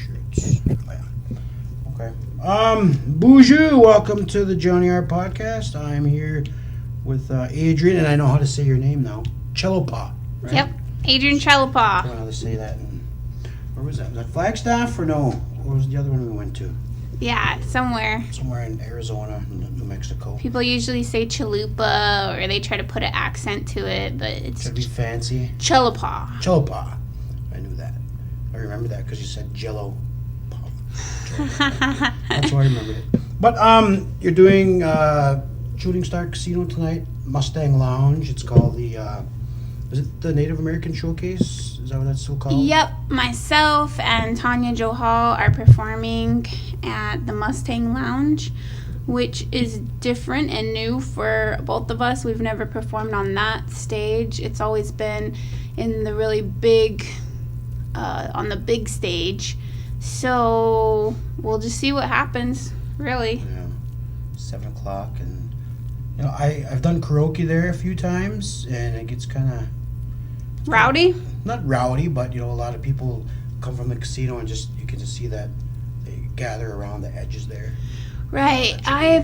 shirts. Oh, yeah. Okay. Bonjour. Welcome to the Johnny R podcast. I'm here with Adrianne, and I know how to say your name now. Chalepah. Right? Yep. Adrianne Chalepah. I don't know how to say that. Where was that? Was that Flagstaff or no? Where was the other one we went to? Yeah, somewhere. Somewhere in Arizona, New Mexico. People usually say Chalupa, or they try to put an accent to it, but it's Should be fancy. Chalepah. Chalepah. I knew that. I remember that because you said Jello. That's why I remembered it. But you're doing Shooting Star Casino tonight, Mustang Lounge. It's called the is it the Native American Showcase? Is that what that's still called? Yep. Myself and Tanya Johal are performing at the Mustang Lounge, which is different and new for both of us. We've never performed on that stage. It's always been in the really big, on the big stage. So we'll just see what happens, really. Yeah. 7 o'clock, and you know I've done karaoke there a few times, and it gets kind of Rowdy? Not rowdy, but you know a lot of people come from the casino and you can just see that they gather around the edges there. Right. I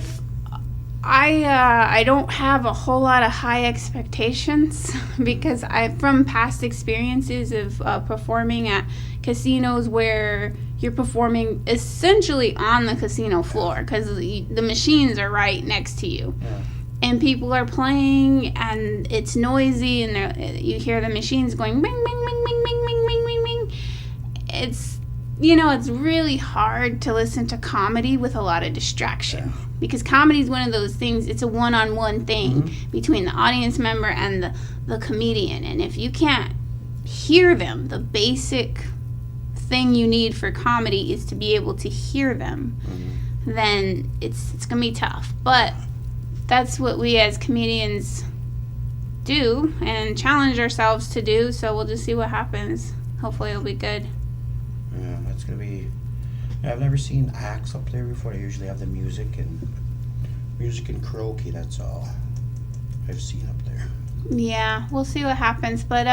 don't have a whole lot of high expectations because from past experiences of performing at casinos where you're performing essentially on the casino floor because the machines are right next to you. Yeah. And people are playing, and it's noisy, and you hear the machines going bing, bing, bing, bing, bing, bing, bing, bing, bing. It's, it's really hard to listen to comedy with a lot of distraction. Yeah. Because comedy is one of those things, it's a one-on-one thing between the audience member and the comedian. And if you can't hear them, the basic thing you need for comedy is to be able to hear them, then it's going to be tough. But that's what we as comedians do and challenge ourselves to do, so we'll just see what happens. Hopefully it'll be good. Yeah, that's going to be... I've never seen acts up there before. They usually have the music and karaoke. That's all I've seen up there. Yeah, we'll see what happens. But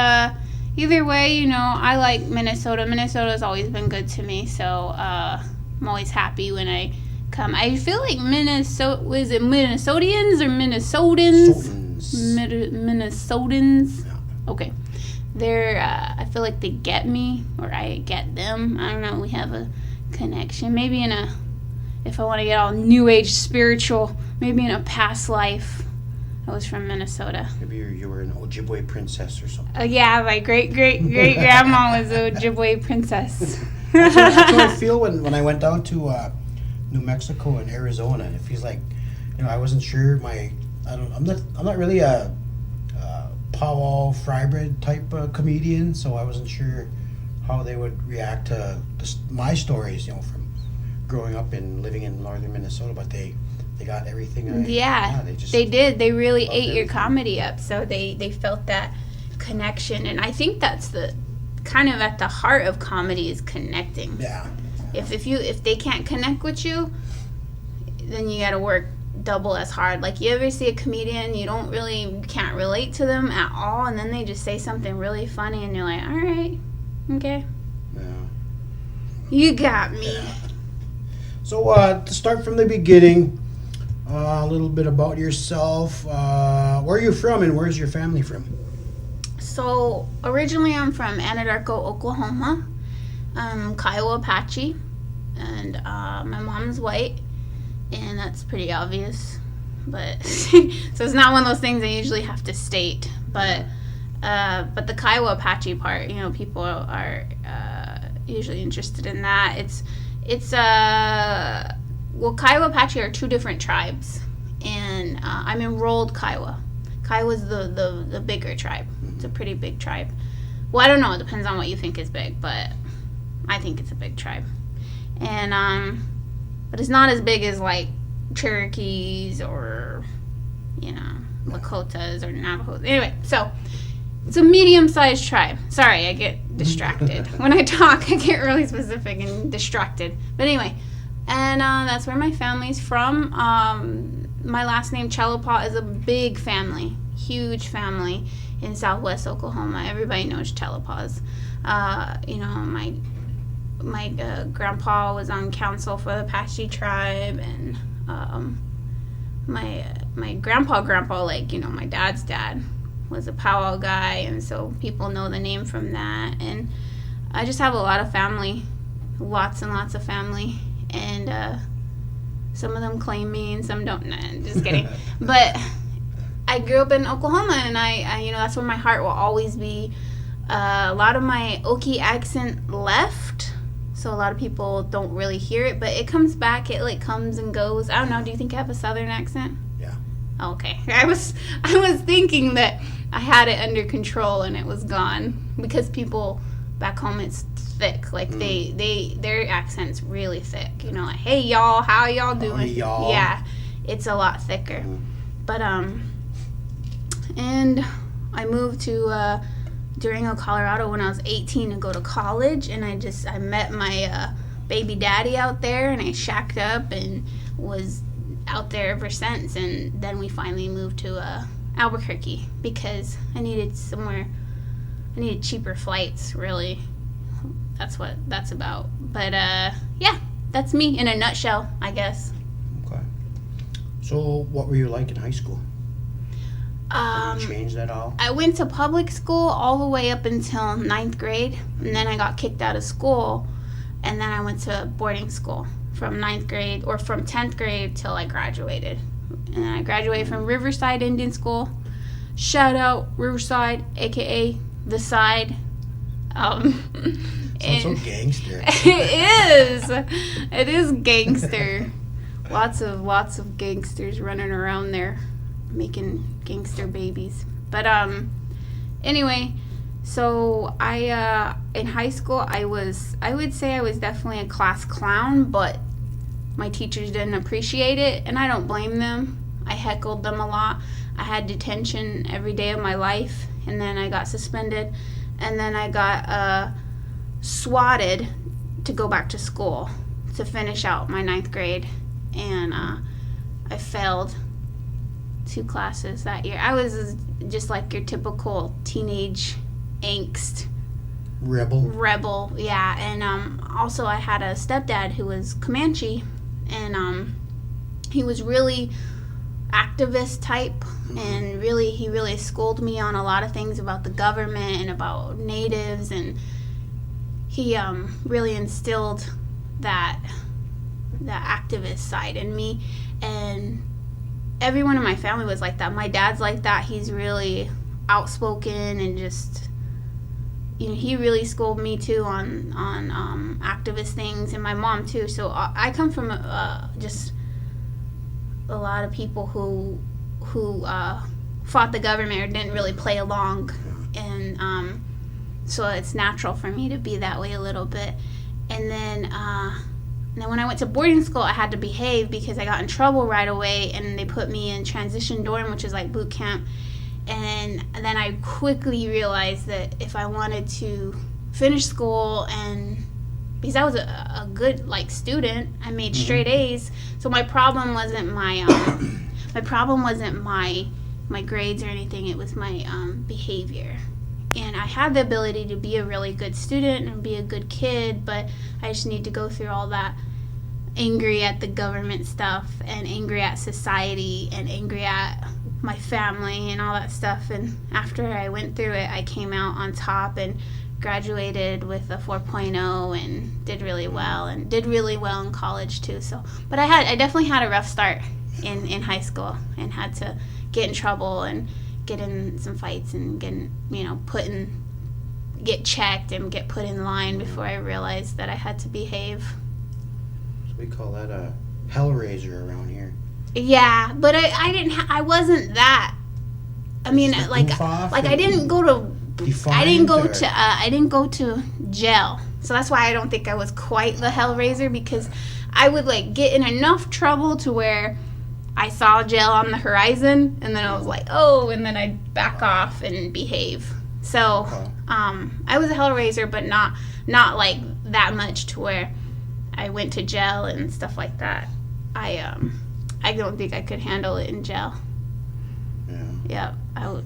either way, I like Minnesota. Minnesota's always been good to me, so I'm always happy when I come. I feel like Minnesota, was it Minnesotians or Minnesotans? Minnesotans. Yeah. Okay. They're, I feel like they get me, or I get them. I don't know, we have a connection. Maybe if I want to get all new age spiritual, maybe in a past life, I was from Minnesota. Maybe you were an Ojibwe princess or something. Yeah, my great grandma was an Ojibwe princess. That's what I feel when I went down to New Mexico and Arizona. It feels like, I wasn't sure I'm not really a powwow frybread type comedian, so I wasn't sure how they would react to my stories, from growing up and living in northern Minnesota. But they got everything. They did. They really ate your comedy up, so they felt that connection, and I think that's the kind of at the heart of comedy is connecting. Yeah. If they can't connect with you, then you got to work double as hard. Like, you ever see a comedian, you can't relate to them at all, and then they just say something really funny, and you're like, all right, okay, yeah, you got me. Yeah. So to start from the beginning, a little bit about yourself. Where are you from, and where's your family from? So originally I'm from Anadarko, Oklahoma. I'm Kiowa Apache, and my mom's white, and that's pretty obvious. But so it's not one of those things I usually have to state. But the Kiowa Apache part, people are usually interested in that. Kiowa Apache are two different tribes, and I'm enrolled Kiowa. Kiowa's the bigger tribe. It's a pretty big tribe. Well, I don't know. It depends on what you think is big, but I think it's a big tribe. And but it's not as big as like Cherokees or Lakotas or Navajos. Anyway, so it's a medium-sized tribe. Sorry, I get distracted. When I talk, I get really specific and distracted. But anyway, and that's where my family's from. My last name, Chalepah, is a big family, huge family in southwest Oklahoma. Everybody knows Chalepahs. My my grandpa was on council for the Apache tribe, and my grandpa, like, you know, my dad's dad was a powwow guy, and so people know the name from that. And I just have a lot of family, lots and lots of family, and some of them claim me and some don't. Nah, just kidding. But I grew up in Oklahoma, and I you know, that's where my heart will always be. A lot of my Okie accent left, so a lot of people don't really hear it, but it comes back. It like comes and goes. I don't know. Do you think I have a Southern accent? Yeah. Okay. I was thinking that I had it under control and it was gone, because people back home, it's thick. Like their accent's really thick. You know, like, hey y'all, how y'all doing? Hey, y'all. Yeah, it's a lot thicker. But and I moved to Durango, Colorado when I was 18 to go to college, and I met my baby daddy out there, and I shacked up and was out there ever since. And then we finally moved to Albuquerque because I needed cheaper flights, really. That's what that's about. But yeah, that's me in a nutshell, I guess. Okay. So what were you like in high school? Did you change that all? I went to public school all the way up until 9th grade, and then I got kicked out of school, and then I went to boarding school from 9th grade, or from 10th grade till I graduated. And I graduated from Riverside Indian School. Shout out Riverside, aka the Side. Sounds so gangster. It is gangster. Lots of gangsters running around there making gangster babies. But anyway, so I in high school I would say I was definitely a class clown, but my teachers didn't appreciate it, and I don't blame them. I heckled them a lot. I had detention every day of my life, and then I got suspended, and then I got swatted to go back to school to finish out my 9th grade, and I failed 2 classes that year. I was just like your typical teenage angst rebel, yeah. And also I had a stepdad who was Comanche, and he was really activist type, and he really schooled me on a lot of things about the government and about natives, and he really instilled that activist side in me. And everyone in my family was like that. My dad's like that. He's really outspoken, and just, you know, he really schooled me too on activist things, and my mom too. So I come from just a lot of people who fought the government or didn't really play along, and so it's natural for me to be that way a little bit. And then when I went to boarding school, I had to behave because I got in trouble right away, and they put me in transition dorm, which is like boot camp. And then I quickly realized that if I wanted to finish school, and because I was a good like student, I made straight A's. So my problem wasn't my my grades or anything. It was my behavior. And I had the ability to be a really good student and be a good kid, but I just need to go through all that angry at the government stuff, and angry at society, and angry at my family and all that stuff. And after I went through it, I came out on top and graduated with a 4.0 and did really well, and did really well in college too. So, but I definitely had a rough start in high school, and had to get in trouble and get in some fights, and get checked and get put in line before I realized that I had to behave. So we call that a hellraiser around here. Yeah, but I wasn't that. I mean, I didn't go to I didn't go to jail. So that's why I don't think I was quite the hellraiser, because I would like get in enough trouble to where I saw jail on the horizon, and then I was like, oh, and then I'd back off and behave. So I was a hellraiser, but not like that much to where I went to jail and stuff like that. I don't think I could handle it in jail. Yeah. Yeah,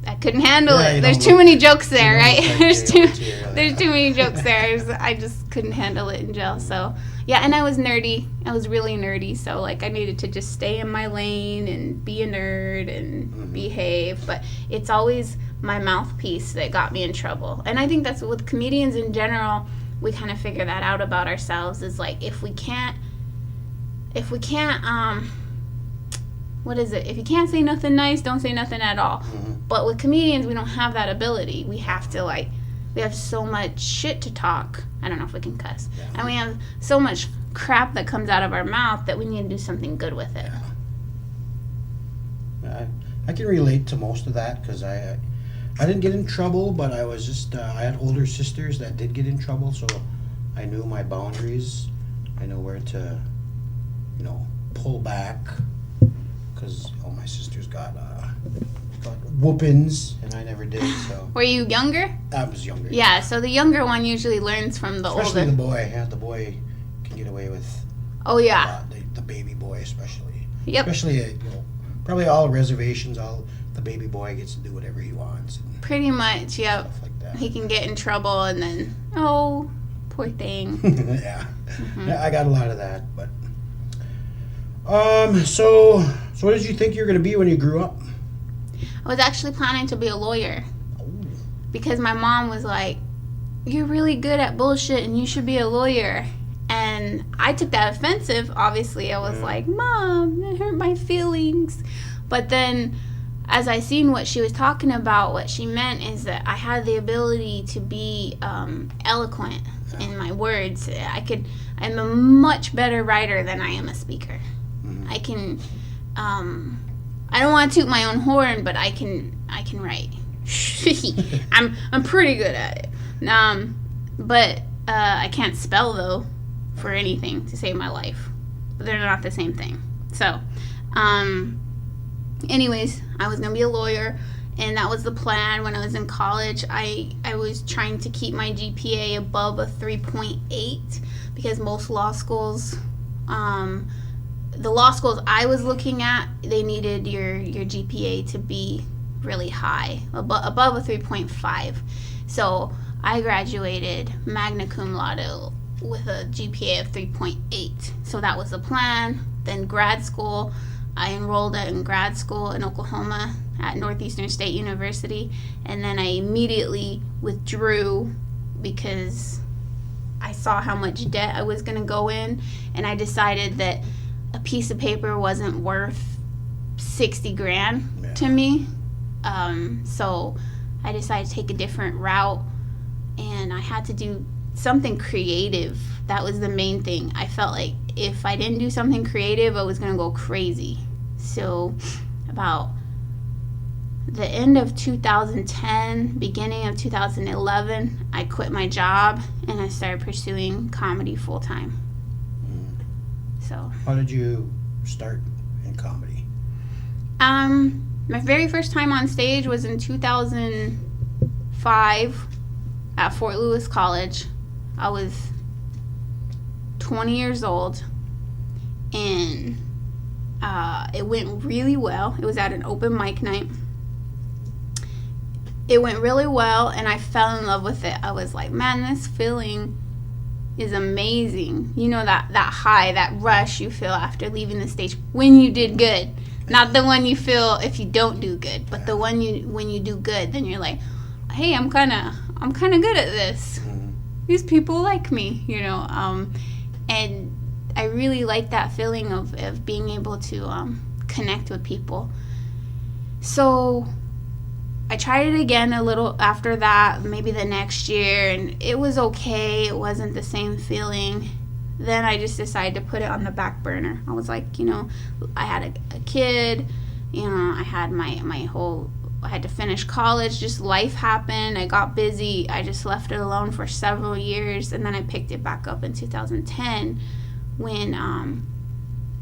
I couldn't handle Yeah, it. you There's don't too look- many jokes there, you don't right? look like There's jail too material, there's yeah. too many jokes there. I just couldn't handle it in jail. So yeah, and I was nerdy. I was really nerdy. So like I needed to just stay in my lane and be a nerd and behave. But it's always my mouthpiece that got me in trouble. And I think that's with comedians in general. We kind of figure that out about ourselves. Is like if we can't what is it? If you can't say nothing nice, don't say nothing at all. But with comedians, we don't have that ability. We have to we have so much shit to talk. I don't know if we can cuss. Yeah. And we have so much crap that comes out of our mouth that we need to do something good with it. I can relate to most of that because I didn't get in trouble, but I was just I had older sisters that did get in trouble, so I knew my boundaries. I know where to, pull back because all my sisters got whoopings and I never did. So Were you younger? I was younger. Yeah, so the younger one usually learns from the Especially older. the boy. Yeah, the boy can get away with Oh, a yeah. lot. The baby boy especially. Yep. Especially probably all reservations. The baby boy gets to do whatever he wants and Pretty much, yep. stuff like that. He can get in trouble and then, oh, poor thing. Yeah. Yeah, I got a lot of that, but so what did you think you were going to be when you grew up? I was actually planning to be a lawyer because my mom was like, you're really good at bullshit and you should be a lawyer. And I took that offensive, obviously. I was like, Mom, that hurt my feelings. But then as I seen what she was talking about, what she meant is that I had the ability to be eloquent in my words. I'm a much better writer than I am a speaker. I can, I don't want to toot my own horn, but I can write. I'm pretty good at it. But I can't spell though for anything to save my life. But they're not the same thing. So, anyways, I was gonna be a lawyer, and that was the plan. When I was in college, I was trying to keep my GPA above a 3.8 because most law schools, the law schools I was looking at, they needed your GPA to be really high, above a 3.5. So I graduated magna cum laude with a GPA of 3.8. So that was the plan. Then grad school, I enrolled in grad school in Oklahoma at Northeastern State University, and then I immediately withdrew because I saw how much debt I was going to go in, and I decided that a piece of paper wasn't worth 60 grand to me. So I decided to take a different route, and I had to do something creative. That was the main thing. I felt like if I didn't do something creative, I was going to go crazy. So about the end of 2010, beginning of 2011, I quit my job and I started pursuing comedy full time. So How did you start in comedy? my very first time on stage was in 2005 at Fort Lewis College. I was 20 years old, and it went really well. It was at an open mic night. It went really well, and I fell in love with it. I was like, man, this feeling is amazing. You know, that high, that rush you feel after leaving the stage when you did good. Not the one you feel if you don't do good, but the one when you do good, then you're like, hey, I'm kind of good at this. These people like me, and I really like that feeling of being able to connect with people. So I tried it again a little after that, maybe the next year, and it was okay. It wasn't the same feeling. Then I just decided to put it on the back burner. I was like, I had a kid, I had I had to finish college. Just life happened. I got busy. I just left it alone for several years, and then I picked it back up in 2010 when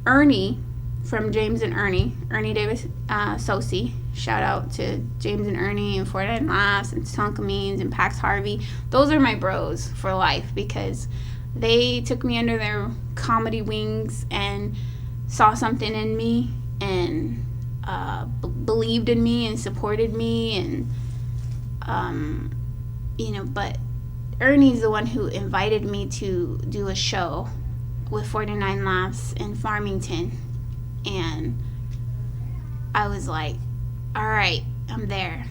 Ernie from James and Ernie Davis Sosi, shout out to James and Ernie and 49 Laughs and Tonka Means and Pax Harvey. Those are my bros for life because they took me under their comedy wings and saw something in me, and believed in me and supported me, and but Ernie's the one who invited me to do a show with 49 Laughs in Farmington, and I was like, all right, I'm there.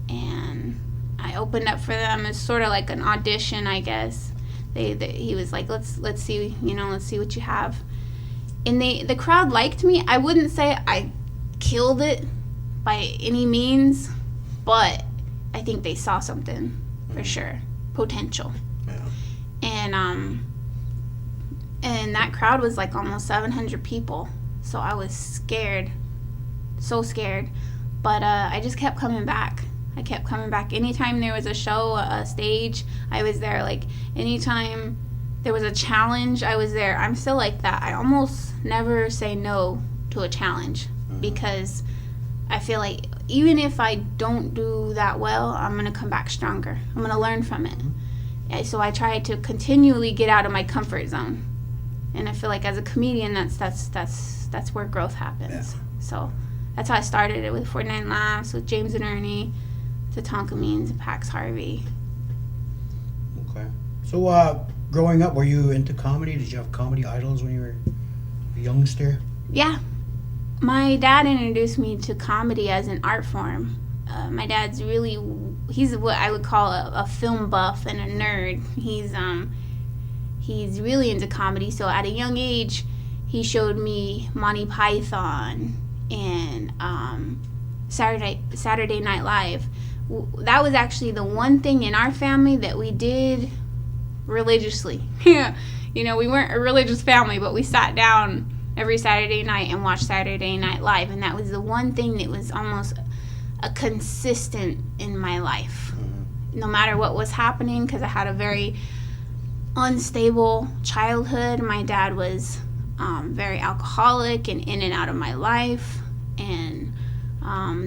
And I opened up for them. It's sort of like an audition, I guess. He was like, let's see, let's see what you have. And the crowd liked me. I wouldn't say I killed it by any means, but I think they saw something for sure, potential. Yeah. And that crowd was like almost 700 people. So I was scared, so scared. But I just kept coming back. I kept coming back. Anytime there was a show, a stage, I was there. Like, anytime there was a challenge, I was there. I'm still like that. I almost never say no to a challenge because I feel like even if I don't do that well, I'm going to come back stronger. I'm going to learn from it. And so I try to continually get out of my comfort zone. And I feel like as a comedian, that's where growth happens. Yeah. So that's how I started it with 49 Laughs, with James and Ernie, to Tonka Means, and Pax Harvey. Okay. So growing up, were you into comedy? Did you have comedy idols when you were a youngster? Yeah. My dad introduced me to comedy as an art form. My dad's he's what I would call a film buff and a nerd. He's really into comedy. So at a young age, he showed me Monty Python and Saturday Night Live. That was actually the one thing in our family that we did religiously. We weren't a religious family, but we sat down every Saturday night and watched Saturday Night Live, and that was the one thing that was almost a consistent in my life. No matter what was happening, because I had a very unstable childhood. My dad was very alcoholic and in and out of my life, and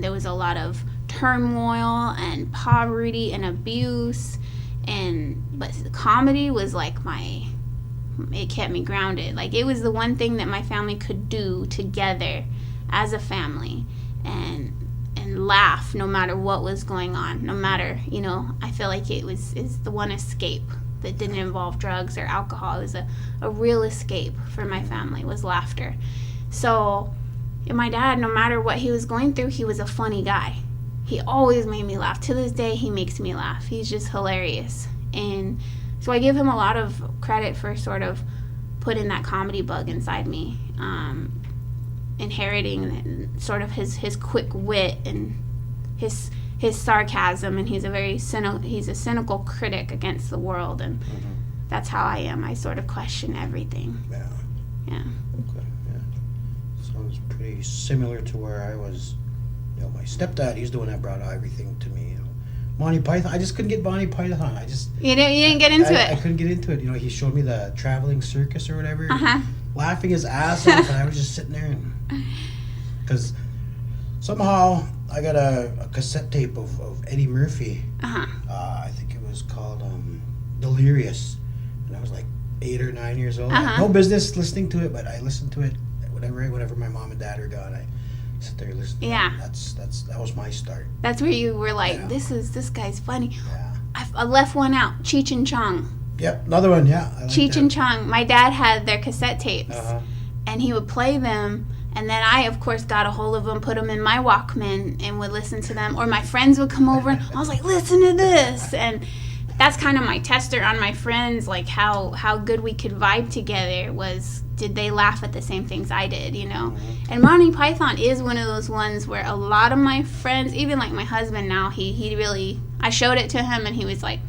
there was a lot of turmoil and poverty and abuse, but comedy was like it kept me grounded. Like, it was the one thing that my family could do together as a family and laugh no matter what was going on. No matter, I feel like it's the one escape that didn't involve drugs or alcohol. It was a real escape for my family, was laughter. So, my dad, no matter what he was going through, he was a funny guy. He always made me laugh. To this day, he makes me laugh. He's just hilarious. And so I give him a lot of credit for sort of putting that comedy bug inside me, inheriting sort of his quick wit and his sarcasm, and he's a cynical critic against the world, and that's how I am. I sort of question everything. Yeah. Yeah. Okay. Yeah. Sounds pretty similar to where I was. My stepdad, he's the one that brought everything to me. Monty Python. I just couldn't get Monty Python. You didn't get into it. I couldn't get into it. He showed me the traveling circus or whatever, laughing his ass off, and I was just sitting there, because somehow I got a cassette tape of Eddie Murphy. I think it was called Delirious, and I was like 8 or 9 years old. No business listening to it, but I listened to it whenever my mom and dad are gone. I sit there listening. Yeah. That was my start. That's where you were like, this guy's funny. Yeah. I left one out. Cheech and Chong. Yep, another one. Yeah. Cheech and Chong. My dad had their cassette tapes, and he would play them. And then I, of course, got a hold of them, put them in my Walkman, and would listen to them. Or my friends would come over, and I was like, listen to this. And that's kind of my tester on my friends, like how good we could vibe together was, did they laugh at the same things I did, And Monty Python is one of those ones where a lot of my friends, even like my husband now, he really, I showed it to him, and he was like,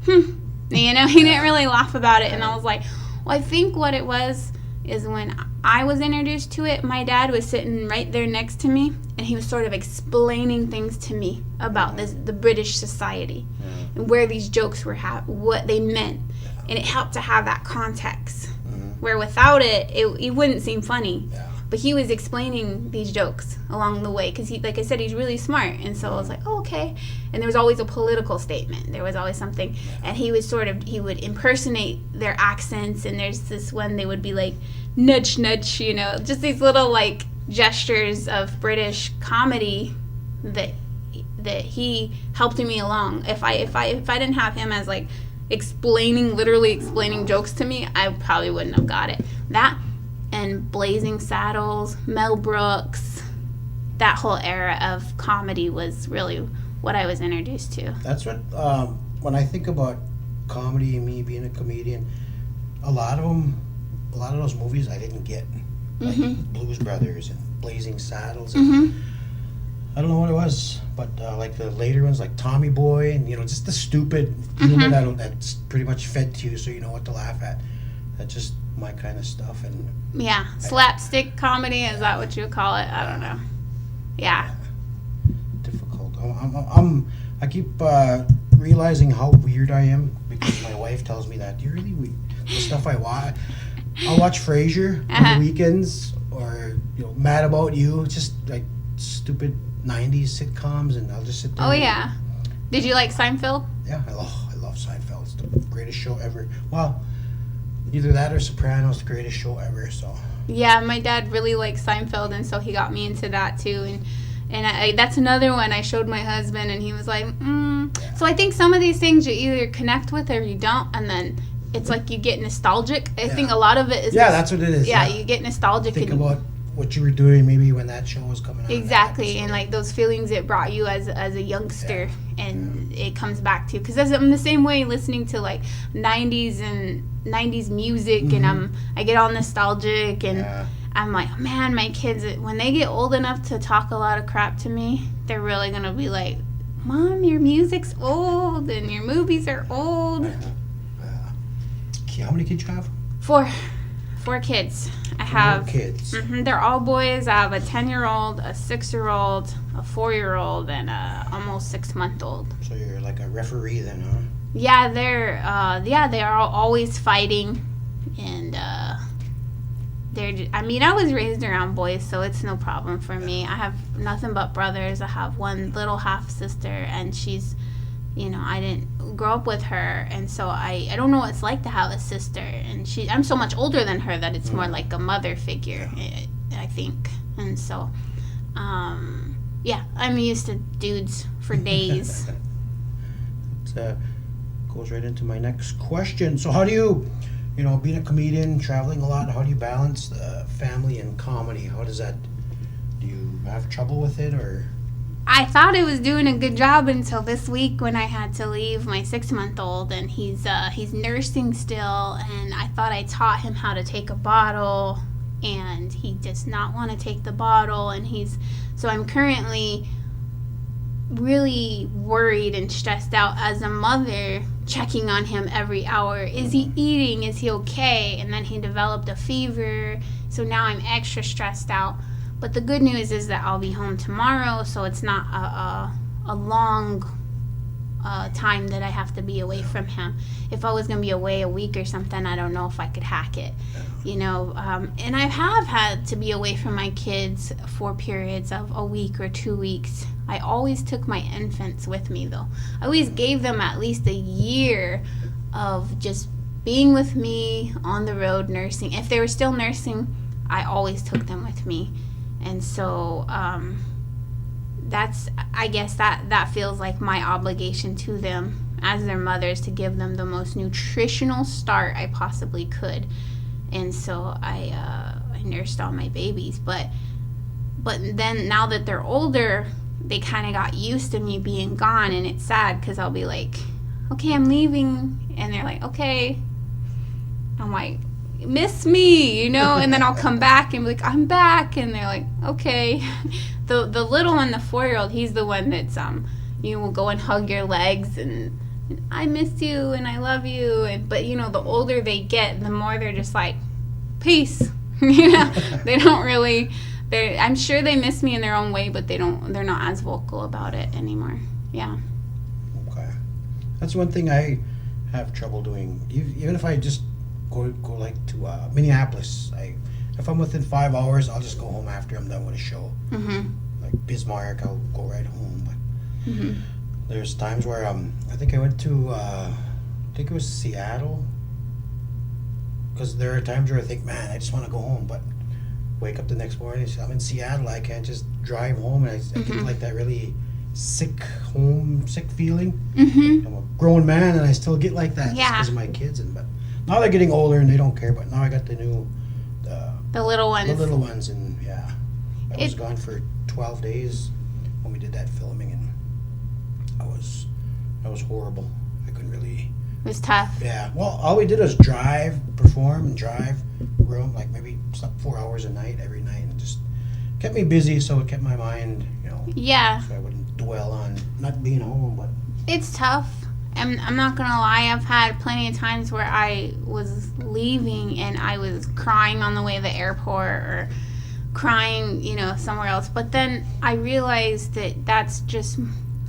he didn't really laugh about it. And I was like, well, I think what it was is when I was introduced to it, my dad was sitting right there next to me, and he was sort of explaining things to me about the British society and where these jokes were, what they meant, and it helped to have that context. Where without it wouldn't seem funny. But he was explaining these jokes along the way, because like I said, he's really smart. And so I was like, oh, okay. And there was always a political statement. There was always something. And he would impersonate their accents. And there's this one, they would be like, nudge, nudge, just these little like gestures of British comedy that he helped me along. If I didn't have him as like literally explaining jokes to me, I probably wouldn't have got it. That and Blazing Saddles, Mel Brooks, that whole era of comedy was really what I was introduced to. That's what, when I think about comedy and me being a comedian, a lot of those movies I didn't get. Like Blues Brothers and Blazing Saddles. And I don't know what it was, but like the later ones, like Tommy Boy, and just the stupid humor that's pretty much fed to you, so you know what to laugh at. That's just my kind of stuff. And slapstick comedy, is that what you would call it? I don't know. Yeah. Difficult. I keep realizing how weird I am because my wife tells me that you're really weird. The stuff I watch. I'll watch Frasier on the weekends, or Mad About You, just like stupid 90s sitcoms, and I'll just sit there. Oh yeah. Did you like Seinfeld? Yeah, I love Seinfeld. It's the greatest show ever. Well, either that or Sopranos, the greatest show ever. So. Yeah, my dad really likes Seinfeld, and so he got me into that too. And that's another one I showed my husband, and he was like, Yeah. So I think some of these things you either connect with or you don't, and then it's like you get nostalgic. I think a lot of it is... Yeah, that's what it is. Yeah, you get nostalgic. Think about what you were doing maybe when that show was coming out. Exactly, and like those feelings it brought you as a youngster, and it comes back to you. Because I'm the same way listening to like 90s music, and I get all nostalgic, and I'm like, man, my kids, when they get old enough to talk a lot of crap to me, they're really going to be like, Mom, your music's old, and your movies are old. How many kids you have? Four kids. I have 4 kids. They're all boys. I have a 10-year-old, a 6-year-old, a 4-year-old, and a almost 6-month-old. So you're like a referee then, huh? Yeah, they are always fighting, and I was raised around boys, so it's no problem for me. I have nothing but brothers. I have one little half sister, and she's, I didn't grow up with her, and so I don't know what it's like to have a sister, and I'm so much older than her that it's more like a mother figure, I think. And so I'm used to dudes for days. It goes right into my next question. So how do you, being a comedian, traveling a lot, how do you balance the family and comedy? How does that, do you have trouble with it, or? I thought I was doing a good job until this week when I had to leave my 6-month-old, and he's nursing still, and I thought I taught him how to take a bottle, and he does not want to take the bottle, and so I'm currently really worried and stressed out as a mother, checking on him every hour. Is he eating? Is he okay? And then he developed a fever, so now I'm extra stressed out. But the good news is that I'll be home tomorrow, so it's not a long time that I have to be away from him. If I was going to be away a week or something, I don't know if I could hack it, And I have had to be away from my kids for periods of a week or 2 weeks. I always took my infants with me, though. I always gave them at least a year of just being with me on the road nursing. If they were still nursing, I always took them with me. And so I guess that feels like my obligation to them as their mothers, to give them the most nutritional start I possibly could. And so I nursed all my babies. But then now that they're older, they kind of got used to me being gone. And it's sad because I'll be like, okay, I'm leaving. And they're like, okay. I'm like, miss me, and then I'll come back and be like, I'm back, and they're like, okay. The little one, the 4-year-old, he's the one that's will go and hug your legs and I miss you and I love you, but the older they get, the more they're just like, peace. They don't really, I'm sure they miss me in their own way, but they're not as vocal about it anymore. Yeah. Okay, that's one thing I have trouble doing, even if I just go like to Minneapolis. If I'm within 5 hours, I'll just go home after I'm done with a show. Like Bismarck, I'll go right home. But there's times where I think I went to I think it was Seattle, because there are times where I think, man, I just want to go home, but wake up the next morning, I'm in Seattle, I can't just drive home, and I get like that really sick feeling. I'm a grown man and I still get like that just because of my kids. But now they're getting older and they don't care. But now I got the little ones, and I was gone for 12 days when we did that filming, and that was horrible. I couldn't really. It was tough. Yeah. Well, all we did was perform and drive, room, like maybe slept 4 hours a night every night, and just kept me busy, so it kept my mind, Yeah. so I wouldn't dwell on not being home. But it's tough. I'm not gonna lie, I've had plenty of times where I was leaving and I was crying on the way to the airport, or crying, somewhere else. But then I realized that that's just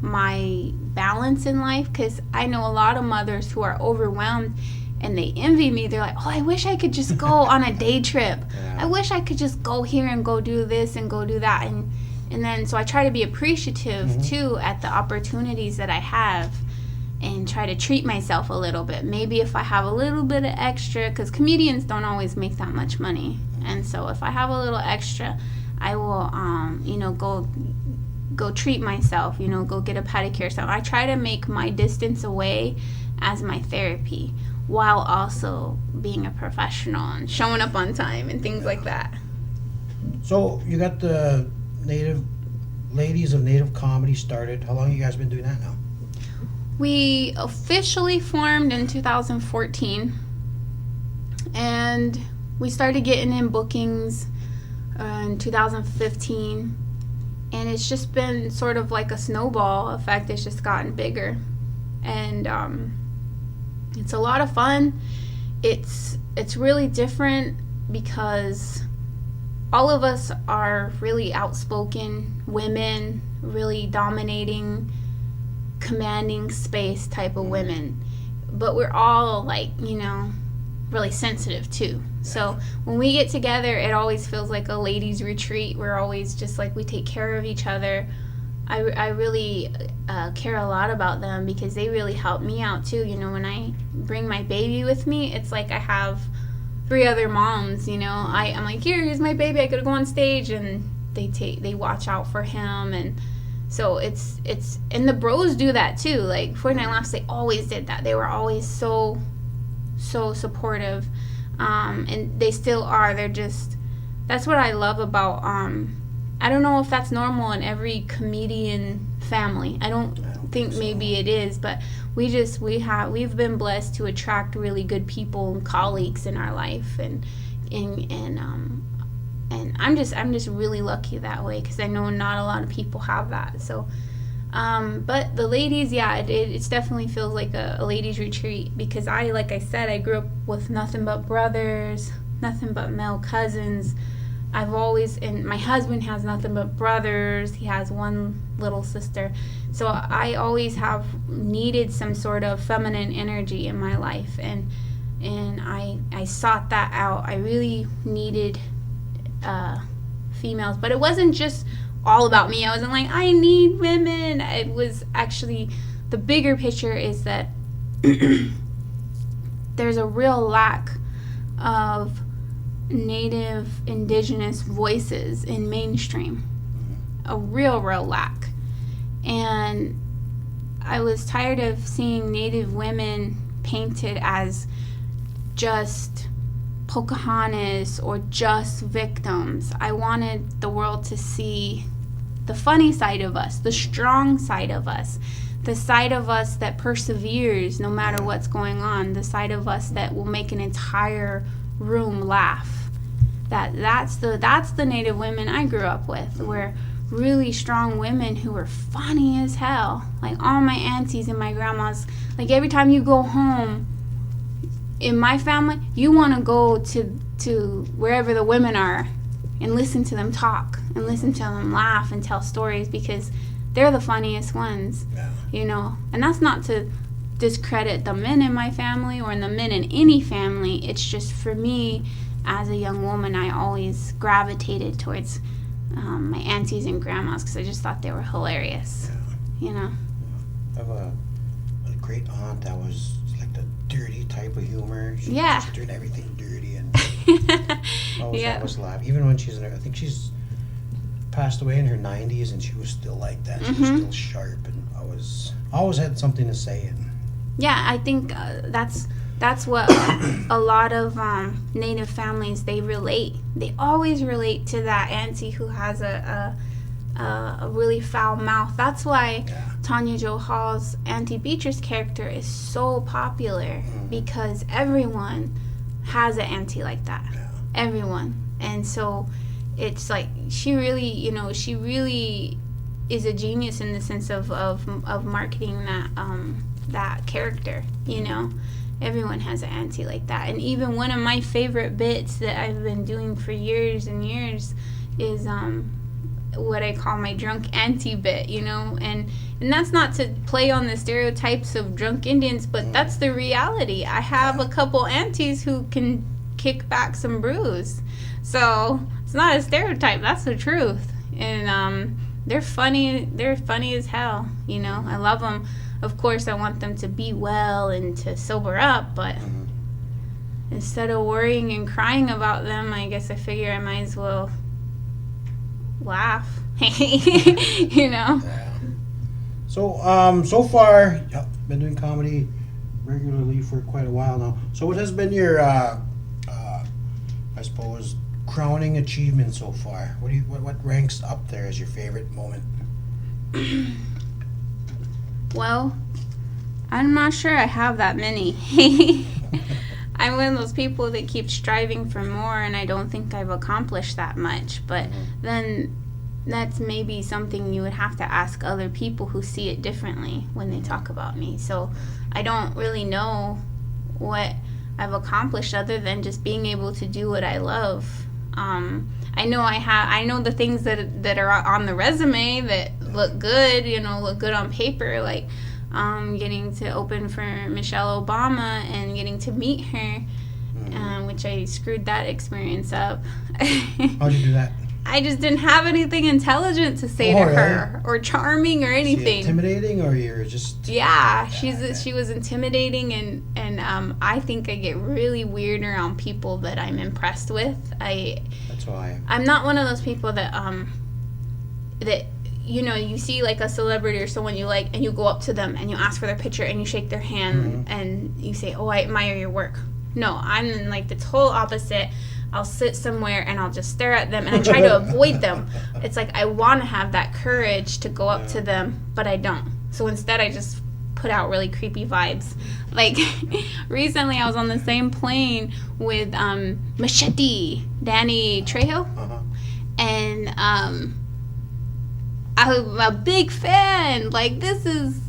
my balance in life, because I know a lot of mothers who are overwhelmed and they envy me. They're like, oh, I wish I could just go on a day trip. I wish I could just go here and go do this and go do that. And then, so I try to be appreciative, too, at the opportunities that I have, and try to treat myself a little bit. Maybe if I have a little bit of extra, because comedians don't always make that much money. And so if I have a little extra, I will, go treat myself, go get a pedicure. So I try to make my distance away as my therapy, while also being a professional and showing up on time and things like that. So you got the Ladies of Native Comedy started. How long have you guys been doing that now? We officially formed in 2014, and we started getting in bookings in 2015, and it's just been sort of like a snowball effect. It's just gotten bigger, and it's a lot of fun. It's really different because all of us are really outspoken women, really dominating, commanding space type of women, but we're all really sensitive too. So when we get together, it always feels like a ladies' retreat. We're always just like, we take care of each other. I really care a lot about them, because they really help me out too. When I bring my baby with me, it's like I have 3 other moms. I'm like, here's my baby, I gotta go on stage, and they watch out for him. And so it's and the bros do that too. Like 49 Laughs, they always did that. They were always so supportive, and they still are. That's what I love about I don't know if that's normal in every comedian family. I don't think maybe it is, but we've been blessed to attract really good people and colleagues in our life, and I'm just really lucky that way, because I know not a lot of people have that. So but the ladies, it definitely feels like a ladies' retreat, because like I said, I grew up with nothing but brothers, nothing but male cousins. And my husband has nothing but brothers. He has one little sister. So I always have needed some sort of feminine energy in my life, and I sought that out. I really needed females, but it wasn't just all about me. I wasn't like, I need women. It was actually, the bigger picture is that there's a real lack of Native Indigenous voices in mainstream. A real lack. And I was tired of seeing Native women painted as just Pocahontas or just victims. I wanted the world to see the funny side of us, the strong side of us, the side of us that perseveres no matter what's going on, the side of us that will make an entire room laugh. That's the Native women I grew up with. Were really strong women who were funny as hell. Like all my aunties and my grandmas, like every time you go home in my family, you want to go to wherever the women are and listen to them talk and listen to them laugh and tell stories, because they're the funniest ones. And that's not to discredit the men in my family or the men in any family. It's just, for me as a young woman, I always gravitated towards my aunties and grandmas, because I just thought they were hilarious. I have a great aunt that was like the dirty type of humor. She just turned everything dirty, and Yeah. always laugh. Even when she's in her, I think she's passed away in her 90s, and she was still like that. She was still sharp, and always had something to say. And Yeah, I think that's what a lot of Native families, they relate. They always relate to that auntie who has a really foul mouth. That's why Tanya Jo Hall's Auntie Beatrice character is so popular, because everyone has an auntie like that. Yeah. Everyone. And so it's like she really is a genius in the sense of marketing that character, Everyone has an auntie like that. And even one of my favorite bits that I've been doing for years and years is what I call my drunk auntie bit, and that's not to play on the stereotypes of drunk Indians, but that's the reality. I have a couple aunties who can kick back some brews, so it's not a stereotype, that's the truth. And they're funny as hell, I love them. Of course, I want them to be well and to sober up, but instead of worrying and crying about them, I guess I figure I might as well laugh. Yeah. So far, been doing comedy regularly for quite a while now. So what has been your I suppose crowning achievement so far? What ranks up there as your favorite moment? Well, I'm not sure I have that many. I'm one of those people that keep striving for more, and I don't think I've accomplished that much. But then that's maybe something you would have to ask other people who see it differently when they talk about me. So I don't really know what I've accomplished other than just being able to do what I love. I know the things that are on the resume that look good, look good on paper, like getting to open for Michelle Obama and getting to meet her, which I screwed that experience up. How'd you do that? I just didn't have anything intelligent to say to her, or charming or anything. Is she intimidating, or you're just? Yeah, she was intimidating, and I think I get really weird around people that I'm impressed with. That's why I'm not one of those people that you see like a celebrity or someone you like, and you go up to them and you ask for their picture and you shake their hand and you say, "Oh, I admire your work." No, I'm like the total opposite. I'll sit somewhere and I'll just stare at them, and I try to avoid them. It's like I want to have that courage to go up to them, but I don't. So instead I just put out really creepy vibes. Like recently I was on the same plane with Machete, Danny Trejo. And I'm a big fan. Like, this is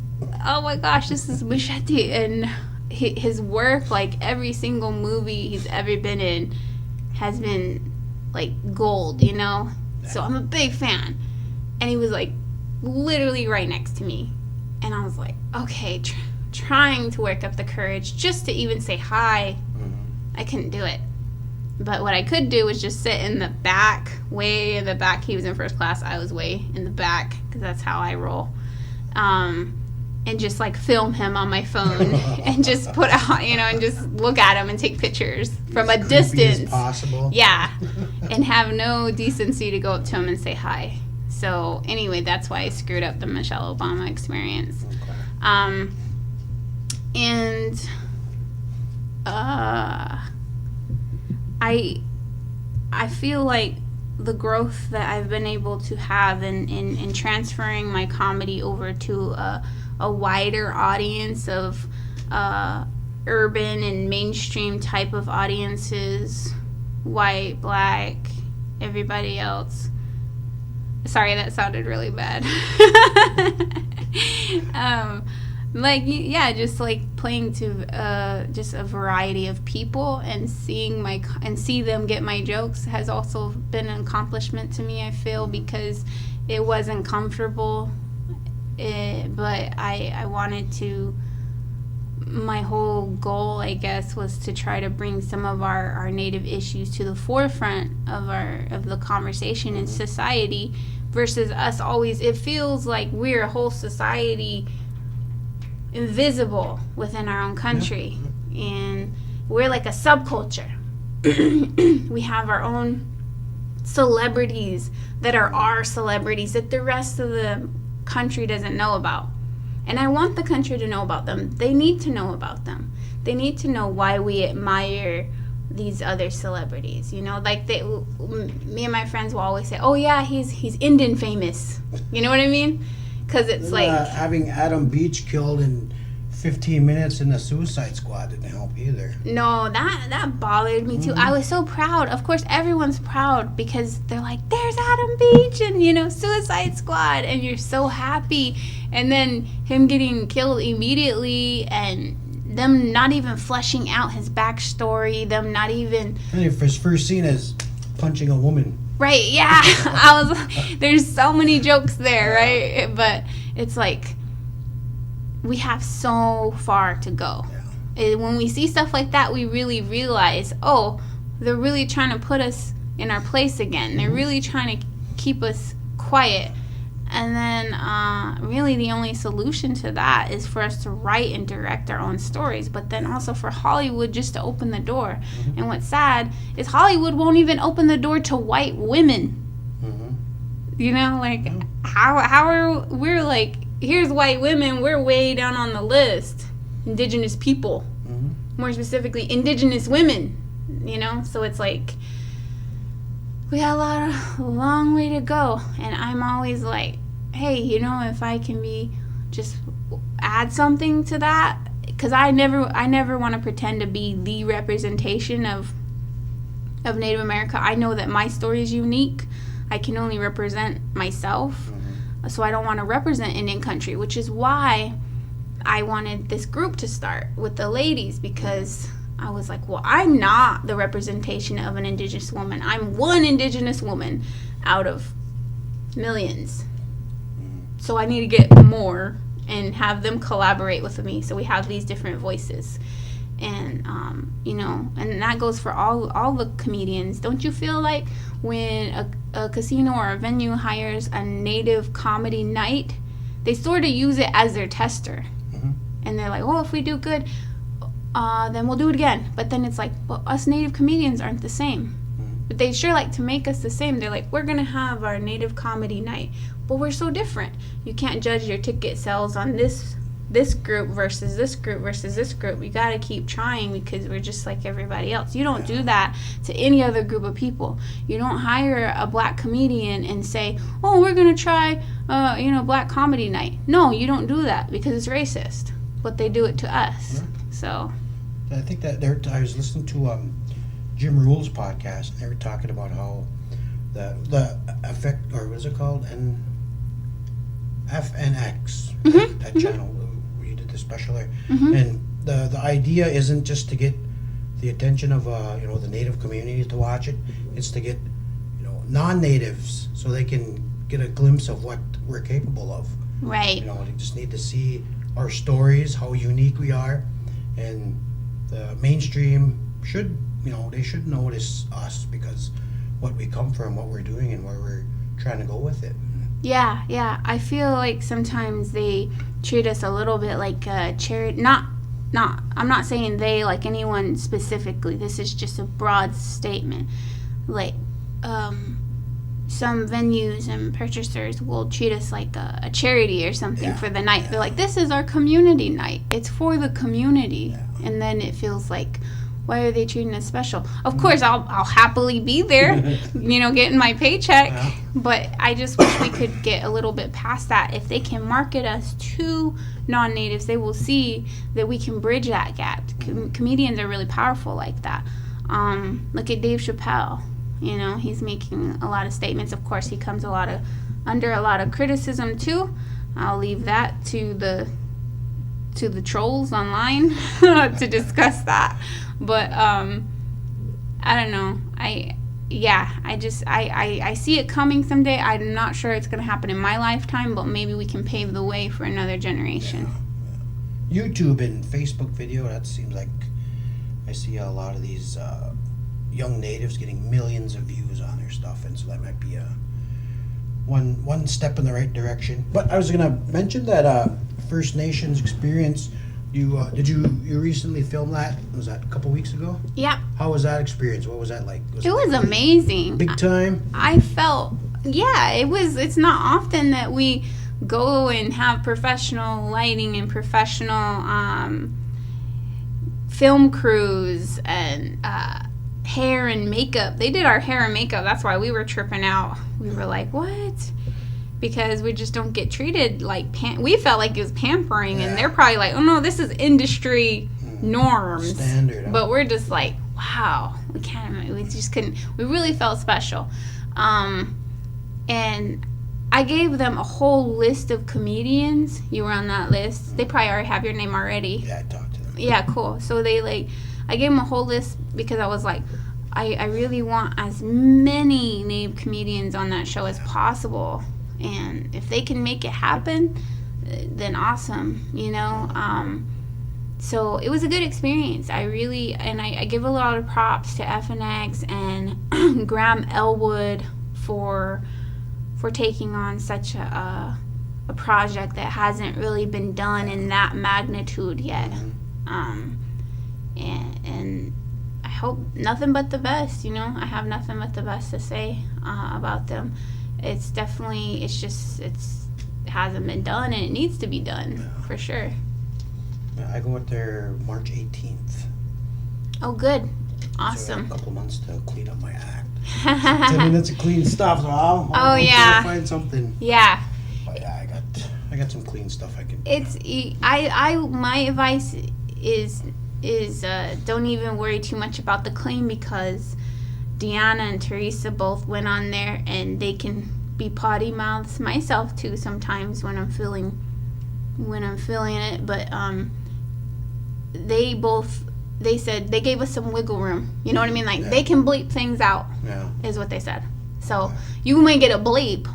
Machete, and his work, like every single movie he's ever been in has been like gold, so I'm a big fan. And he was like literally right next to me, and I was like, okay, trying to work up the courage just to even say hi. I couldn't do it, but what I could do was just sit in the back, way in the back. He was in first class, I was way in the back, because that's how I roll. And just like film him on my phone and just put out, and just look at him and take pictures from a distance. As possible. Yeah. And have no decency to go up to him and say hi. So anyway, that's why I screwed up the Michelle Obama experience. Okay. And I feel like the growth that I've been able to have in transferring my comedy over to a wider audience of urban and mainstream type of audiences, white, black, everybody else. Sorry, that sounded really bad. Just like playing to just a variety of people and see them get my jokes has also been an accomplishment to me, I feel, because it wasn't comfortable. But I wanted to, my whole goal, I guess, was to try to bring some of our Native issues to the forefront of the conversation in society, versus us always, it feels like we're a whole society invisible within our own country, and we're like a subculture, we have our own celebrities that are our celebrities that the rest of the country doesn't know about. And I want the country to know about them. They need to know about them. They need to know why we admire these other celebrities. You know, like me and my friends will always say, "Oh yeah, he's Indian famous." You know what I mean? Because it's like having Adam Beach killed in 15 minutes in the Suicide Squad didn't help either. No, that bothered me too. I was so proud. Of course, everyone's proud because they're like, "There's Adam Beach," and you know, Suicide Squad, and you're so happy. And then him getting killed immediately, and them not even fleshing out his backstory. Them not even. And his first scene is punching a woman. Right? Yeah. There's so many jokes there, right? But it's like, we have so far to go. Yeah. And when we see stuff like that, we really realize, oh, they're really trying to put us in our place again. They're really trying to keep us quiet. And then really the only solution to that is for us to write and direct our own stories, but then also for Hollywood just to open the door. Mm-hmm. And what's sad is Hollywood won't even open the door to white women. Mm-hmm. You know, like, how are we're like, here's white women, we're way down on the list. Indigenous people, more specifically, indigenous women, you know? So it's like, we got a long way to go. And I'm always like, hey, you know, if I can just add something to that, because I never want to pretend to be the representation of Native America. I know that my story is unique. I can only represent myself. So I don't want to represent Indian country, which is why I wanted this group to start with the ladies, because I was like, well, I'm not the representation of an indigenous woman. I'm one indigenous woman out of millions. So I need to get more and have them collaborate with me. So we have these different voices. And, you know, and that goes for all the comedians. Don't you feel like when a casino or a venue hires a Native comedy night, they sort of use it as their tester? Mm-hmm. And they're like, oh, if we do good, then we'll do it again. But then it's like, well, us Native comedians aren't the same. Mm-hmm. But they sure like to make us the same. They're like, we're going to have our Native comedy night. But we're so different. You can't judge your ticket sales on this group versus this group versus this group. You got to keep trying because we're just like everybody else. You don't do that to any other group of people. You don't hire a black comedian and say, oh, we're going to try, black comedy night. No, you don't do that because it's racist. But they do it to us. Yeah. So I think that I was listening to Jim Rule's podcast, and they were talking about how the effect, or what is it called? FNX, that channel where you did the special there. Mm-hmm. And the idea isn't just to get the attention of the Native community to watch it. It's to get non-natives so they can get a glimpse of what we're capable of. Right. They just need to see our stories, how unique we are, and the mainstream should notice us because what we come from, what we're doing, and where we're trying to go with it. Yeah. I feel like sometimes they treat us a little bit like a charity. I'm not saying they, like anyone specifically. This is just a broad statement. Like, some venues and purchasers will treat us like a charity or something for the night. They're like, this is our community night. It's for the community. Yeah. And then it feels like, why are they treating us special? Of course, I'll happily be there, getting my paycheck. Yeah. But I just wish we could get a little bit past that. If they can market us to non-natives, they will see that we can bridge that gap. Comedians are really powerful like that. Look at Dave Chappelle. He's making a lot of statements. Of course, he comes under a lot of criticism too. I'll leave that to the trolls online to discuss that. But I don't know. I see it coming someday. I'm not sure it's going to happen in my lifetime, but maybe we can pave the way for another generation. Yeah. YouTube and Facebook video, that seems like I see a lot of these young natives getting millions of views on their stuff, and so that might be one step in the right direction. But I was going to mention that First Nations experience Did you recently film that? Was that a couple weeks ago? Yeah. How was that experience? What was that like? It was amazing. Big time? I felt, it was. It's not often that we go and have professional lighting and professional film crews and hair and makeup. They did our hair and makeup. That's why we were tripping out. We were like, what? Because we just don't get treated like we felt like it was pampering, and they're probably like, oh no, this is industry norms, standard. But we're just like, wow, we just couldn't. We really felt special, and I gave them a whole list of comedians. You were on that list. They probably already have your name already. Yeah, I talked to them. Yeah, cool. So I gave them a whole list because I was like, I really want as many named comedians on that show as possible. And if they can make it happen, then awesome, So it was a good experience. I give a lot of props to FNX and Graham Elwood for taking on such a project that hasn't really been done in that magnitude yet. And I hope nothing but the best, I have nothing but the best to say about them. It hasn't been done, and it needs to be done for sure. Yeah, I go out there March 18th. Oh, good. Awesome. So a couple months to clean up my act. 10 minutes of clean stuff, so I'll find something. Yeah. But yeah, I got some clean stuff I can. My advice is don't even worry too much about the clean, because Deanna and Teresa both went on there, and they can be potty mouths. Myself too sometimes when I'm feeling it. But they said they gave us some wiggle room. You know what I mean? Like they can bleep things out. Yeah. Is what they said. So you might get a bleep,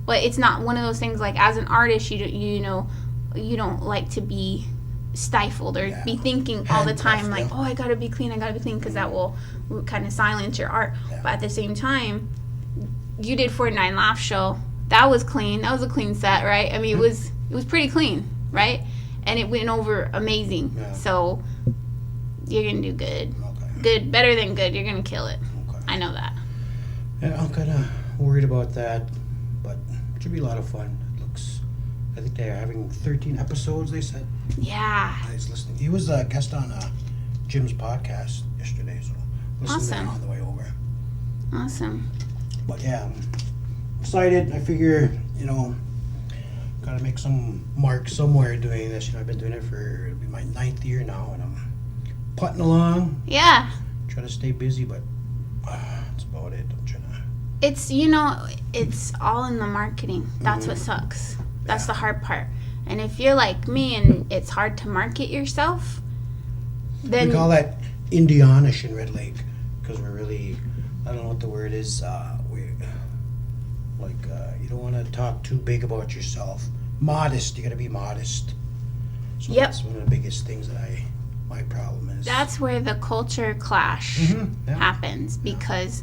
but it's not one of those things like as an artist you don't like to be stifled or be thinking all the time like, oh, I gotta be clean, because that will kind of silence your art. But at the same time, you did 49 Laugh Show. That was clean. That was a clean set, right? I mean, it was pretty clean, right? And it went over amazing. So you're gonna do good. Good, better than good. You're gonna kill it. I know that. Yeah, I'm kind of worried about that, but it should be a lot of fun. I think they're having 13 episodes, they said. Yeah. I was listening. He was a guest on Jim's podcast yesterday, so listening on the way over. Awesome. But yeah, I'm excited. I figure, gotta make some mark somewhere doing this. I've been doing it for it'll be my 9th year now, and I'm putting along. Yeah. Trying to stay busy, but that's about it. I'm trying to. It's, it's all in the marketing. That's what sucks. That's the hard part. And if you're like me and it's hard to market yourself, then... We call that Indianish in Red Lake, because we're really, I don't know what the word is, you don't want to talk too big about yourself. Modest, you got to be modest. So that's one of the biggest things that my problem is. That's where the culture clash happens, because...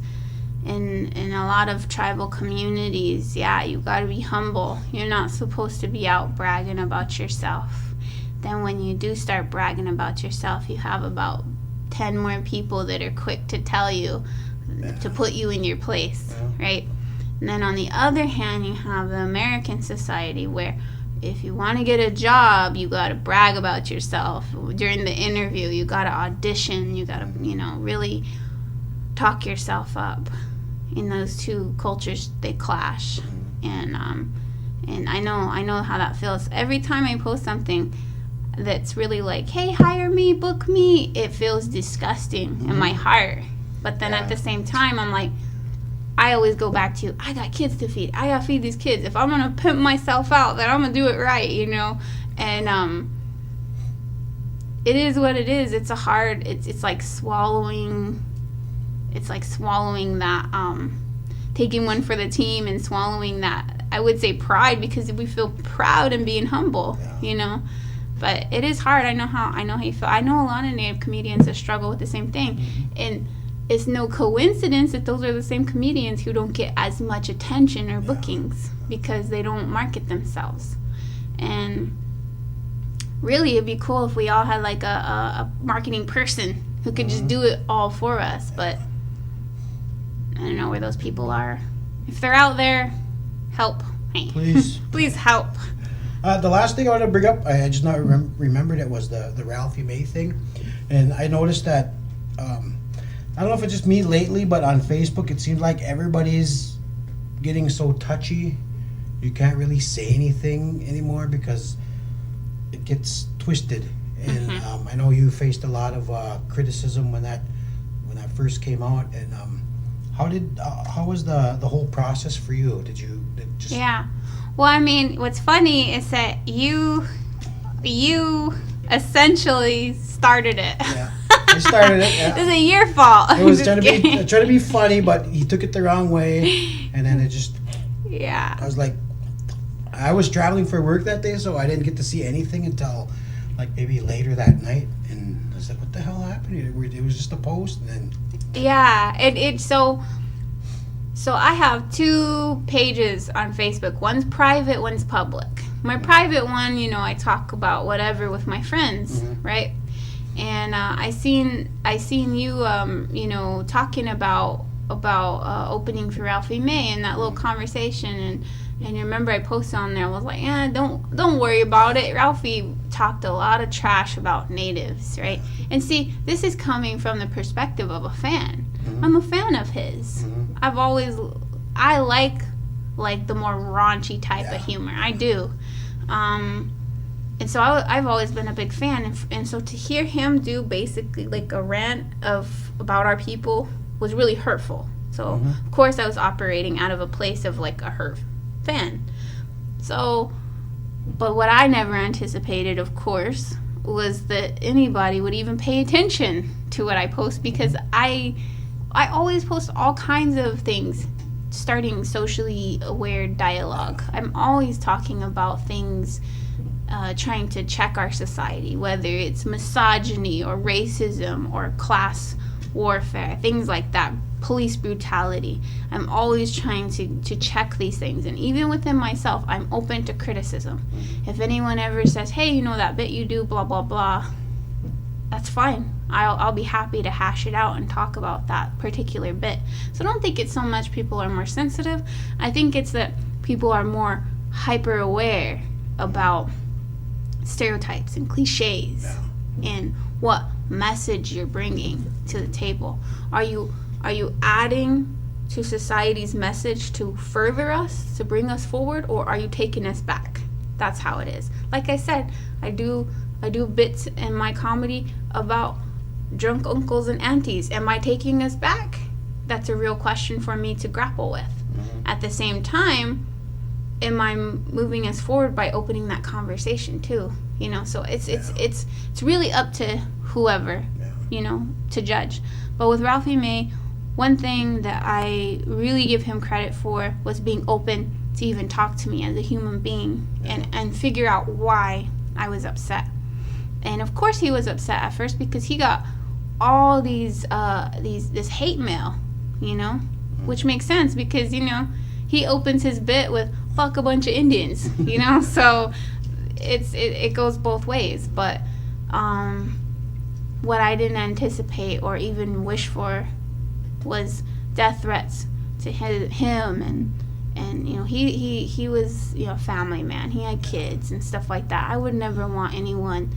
In a lot of tribal communities, you got to be humble. You're not supposed to be out bragging about yourself. Then when you do start bragging about yourself, you have about 10 more people that are quick to tell you to put you in your place, right? And then on the other hand, you have the American society where if you want to get a job, you got to brag about yourself. During the interview, you got to audition. You got to, really talk yourself up. In those two cultures, they clash, and I know how that feels. Every time I post something that's really like, hey, hire me, book me, it feels disgusting in my heart. But then at the same time, I'm like, I always go back to, I got kids to feed. I gotta feed these kids. If I'm gonna pimp myself out, then I'm gonna do it right, And it is what it is. It's it's like swallowing. It's like swallowing that, taking one for the team and swallowing that, I would say pride, because we feel proud and being humble, But it is hard. I know how you feel. I know a lot of Native comedians that struggle with the same thing. And it's no coincidence that those are the same comedians who don't get as much attention or bookings because they don't market themselves. And really it'd be cool if we all had like a marketing person who could just do it all for us. But I don't know where those people are. If they're out there, help. Hey. Please. Please help. The last thing I want to bring up, I just not remembered it, was the Ralphie May thing. And I noticed that, I don't know if it's just me lately, but on Facebook it seems like everybody's getting so touchy. You can't really say anything anymore because it gets twisted. And I know you faced a lot of criticism when that first came out. And how was the whole process for you? Did you just... Yeah. Well, I mean, what's funny is that you essentially started it. Yeah, I started it. Yeah. It's your fault. It was trying to be funny, but he took it the wrong way, and then it just... Yeah. I was like, I was traveling for work that day, so I didn't get to see anything until like maybe later that night, and I was like, what the hell happened? It was just a post, and then... Yeah, So I have 2 pages on Facebook. One's private, one's public. My private one, I talk about whatever with my friends, right? And I seen you, talking about opening for Ralphie May and that little conversation, and you remember I posted on there. I was like, don't worry about it. Ralphie talked a lot of trash about natives, right? And see, this is coming from the perspective of a fan. I'm a fan of his. I like the more raunchy type of humor. I do. And so I've always been a big fan. And so to hear him do basically like a rant about our people was really hurtful. So, of course, I was operating out of a place of like a hurt fan. So, but what I never anticipated, of course, was that anybody would even pay attention to what I post, because I always post all kinds of things starting socially aware dialogue. I'm always talking about things trying to check our society, whether it's misogyny or racism or class warfare, things like that, police brutality. I'm always trying to check these things. And even within myself, I'm open to criticism. If anyone ever says, hey, that bit you do, blah, blah, blah, that's fine. I'll be happy to hash it out and talk about that particular bit. So I don't think it's so much people are more sensitive. I think it's that people are more hyper aware about stereotypes and cliches and what message you're bringing to the table. Are you adding to society's message to further us, to bring us forward, or are you taking us back? That's how it is. Like I said, I do bits in my comedy about drunk uncles and aunties. Am I taking us back? That's a real question for me to grapple with. At the same time, am I moving us forward by opening that conversation too? So it's really up to whoever, to judge. But with Ralphie May, one thing that I really give him credit for was being open to even talk to me as a human being and figure out why I was upset. And of course he was upset at first because he got all this hate mail, which makes sense because, he opens his bit with fuck a bunch of Indians, so it goes both ways. But what I didn't anticipate or even wish for was death threats to him and he was a family man. He had kids and stuff like that. I would never want anyone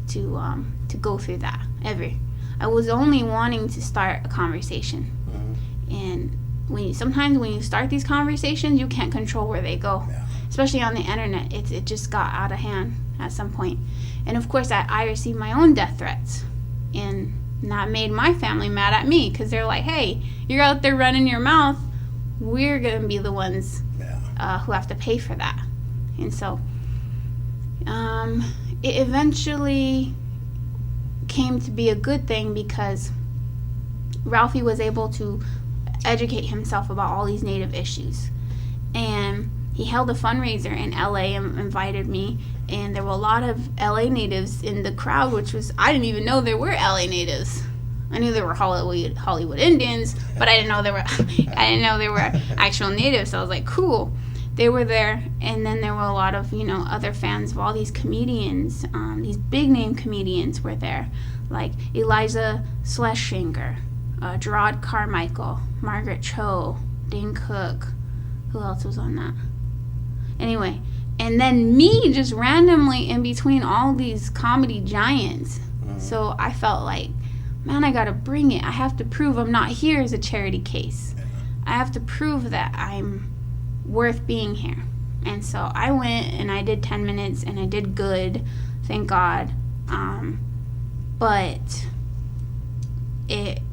to go through that ever. I was only wanting to start a conversation. And sometimes when you start these conversations, you can't control where they go. Especially on the internet, it just got out of hand at some point. And of course, I received my own death threats, and that made my family mad at me because they're like, "Hey, you're out there running your mouth. We're gonna be the ones who have to pay for that." And so, it eventually came to be a good thing because Ralphie was able to educate himself about all these Native issues, and he held a fundraiser in LA and invited me, and there were a lot of LA natives in the crowd, which was, I didn't even know there were LA natives. I knew there were Hollywood Indians, but I didn't know there were actual natives. So I was like, cool. they were there, and then there were a lot of, other fans of all these comedians. These big name comedians were there, like Eliza Schlesinger, Gerard Carmichael, Margaret Cho, Dane Cook. Who else was on that? Anyway, and then me just randomly in between all these comedy giants. So I felt like, man, I gotta bring it. I have to prove I'm not here as a charity case. I have to prove that I'm worth being here. And so I went and I did 10 minutes and I did good, thank God. But it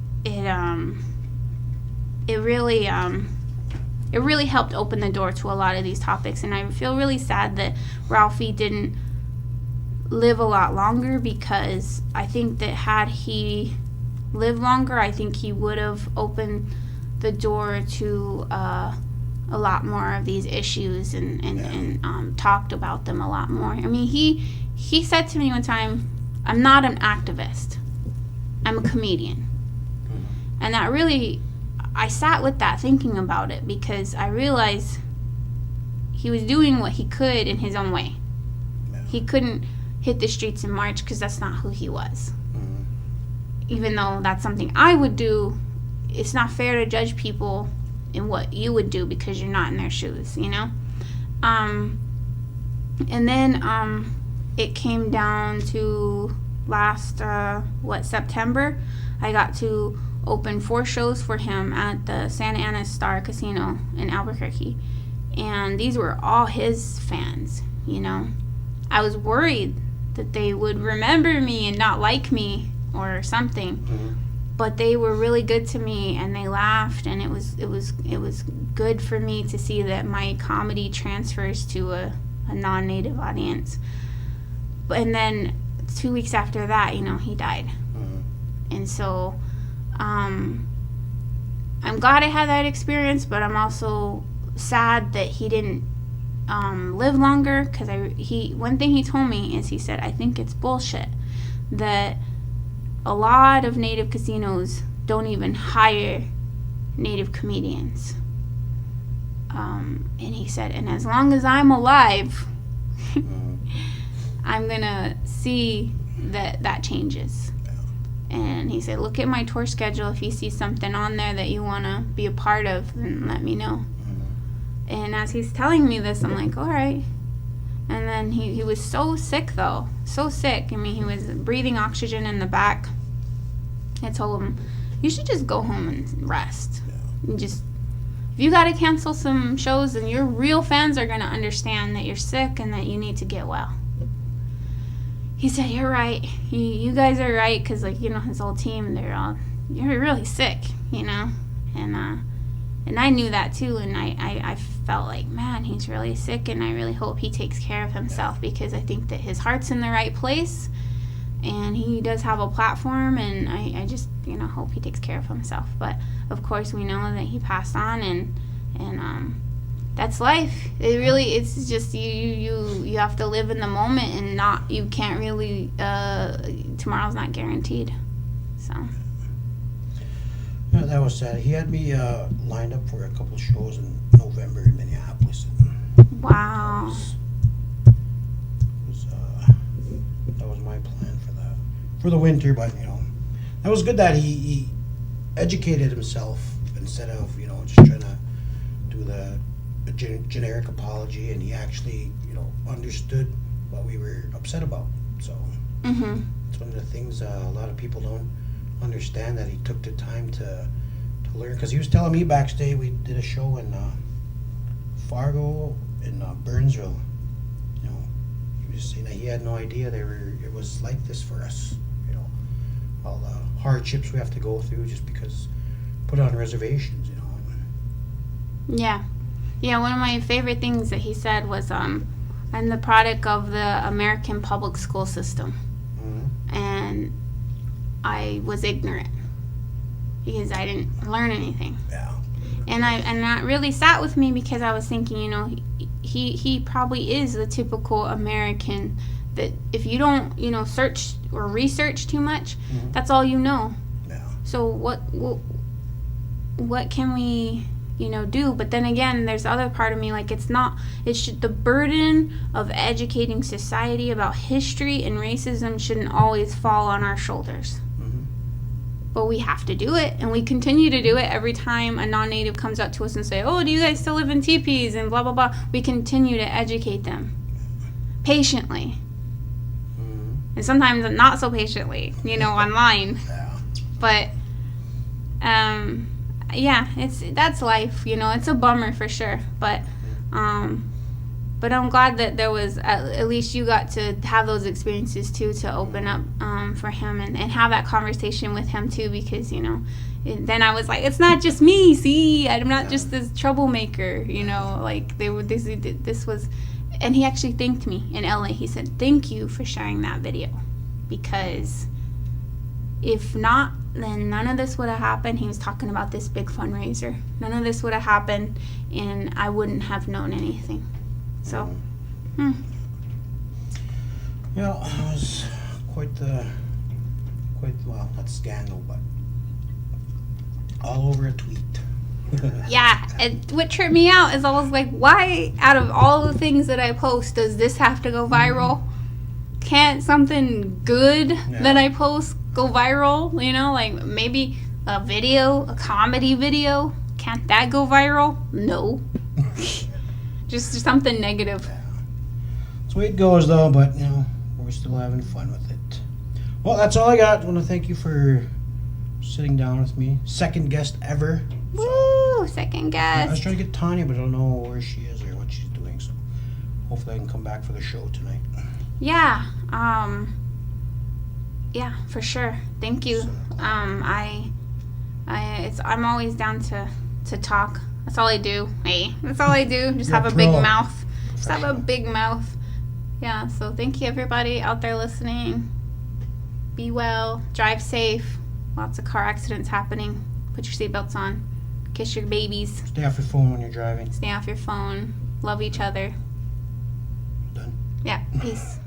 really helped open the door to a lot of these topics, and I feel really sad that Ralphie didn't live a lot longer, because I think that had he lived longer, I think he would have opened the door to a lot more of these issues and talked about them a lot more. I mean, he said to me one time, "I'm not an activist, I'm a comedian." And that really, I sat with that thinking about it, because I realized he was doing what he could in his own way. He couldn't hit the streets in March because that's not who he was. Even though that's something I would do, it's not fair to judge people in what you would do because you're not in their shoes, And then it came down to last, September. I got to open 4 shows for him at the Santa Ana Star Casino in Albuquerque. And these were all his fans, I was worried that they would remember me and not like me or something. But they were really good to me, and they laughed, and it was good for me to see that my comedy transfers to a non-native audience. And then 2 weeks after that, he died. And so I'm glad I had that experience, but I'm also sad that he didn't live longer, because one thing he told me is, he said, "I think it's bullshit that a lot of native casinos don't even hire native comedians." And he said, "And as long as I'm alive, I'm gonna see that changes." And he said, "Look at my tour schedule. If you see something on there that you want to be a part of, then let me know." And as he's telling me this, I'm like, all right. And then he was so sick, though. So sick. I mean, he was breathing oxygen in the back. I told him, "You should just go home and rest. If you got to cancel some shows, then your real fans are going to understand that you're sick and that you need to get well." He said, "You're right. You guys are right," because, his whole team, you're really sick, And I knew that, too, and I felt like, man, he's really sick, and I really hope he takes care of himself, because I think that his heart's in the right place, and he does have a platform, and I just, hope he takes care of himself. But, of course, we know that he passed on, and that's life. It's just you have to live in the moment, and you can't really, tomorrow's not guaranteed, so. Yeah, that was sad. He had me lined up for a couple shows in November in Minneapolis. Wow. That was my plan for the winter, but that was good that he educated himself instead of just trying to do the generic apology, and he actually understood what we were upset about. So it's one of the things a lot of people don't understand, that he took the time to learn, because he was telling me backstage, we did a show in Fargo, in Burnsville. He was saying that he had no idea it was like this for us. All the hardships we have to go through just because put on reservations. Yeah, one of my favorite things that he said was, "I'm the product of the American public school system," and I was ignorant because I didn't learn anything. Yeah. And that really sat with me, because I was thinking, he probably is the typical American that if you don't, search or research too much, that's all you know. Yeah. So what can we do. But then again, there's the other part of me, like, the burden of educating society about history and racism shouldn't always fall on our shoulders. But we have to do it, and we continue to do it every time a non-native comes up to us and say, oh, do you guys still live in teepees and blah, blah, blah. We continue to educate them patiently. And sometimes not so patiently, online. Yeah. But, that's life, It's a bummer for sure. But I'm glad that there was, at least you got to have those experiences too, to open up for him and have that conversation with him too, because, then I was like, it's not just me, see, I'm not just this troublemaker, like this was, and he actually thanked me in LA. He said, thank you for sharing that video, because if not, then none of this would have happened. He was talking about this big fundraiser. None of this would have happened, and I wouldn't have known anything. So, Yeah, it was quite not scandal, but all over a tweet. yeah, what tripped me out is I was like, why, out of all the things that I post, does this have to go viral? Can't something good that I post go viral? Like maybe a comedy video, can't that go viral? No. Just something negative. Yeah. That's the way it goes, though, but, we're still having fun with it. Well, that's all I got. I want to thank you for sitting down with me. Second guest ever. Woo! Second I was guest. trying to get Tanya, but I don't know where she is or what she's doing, so hopefully I can come back for the show tonight. Yeah. Yeah, for sure. Thank you. So, I'm always down to talk. That's all I do. Hey, that's all I do. Just You're have a big pro. mouth. Just have a big mouth. Yeah, so thank you everybody out there listening. Be well. Drive safe. Lots of car accidents happening. Put your seatbelts on. Kiss your babies. Stay off your phone when you're driving. Stay off your phone. Love each other. Done. Yeah, peace.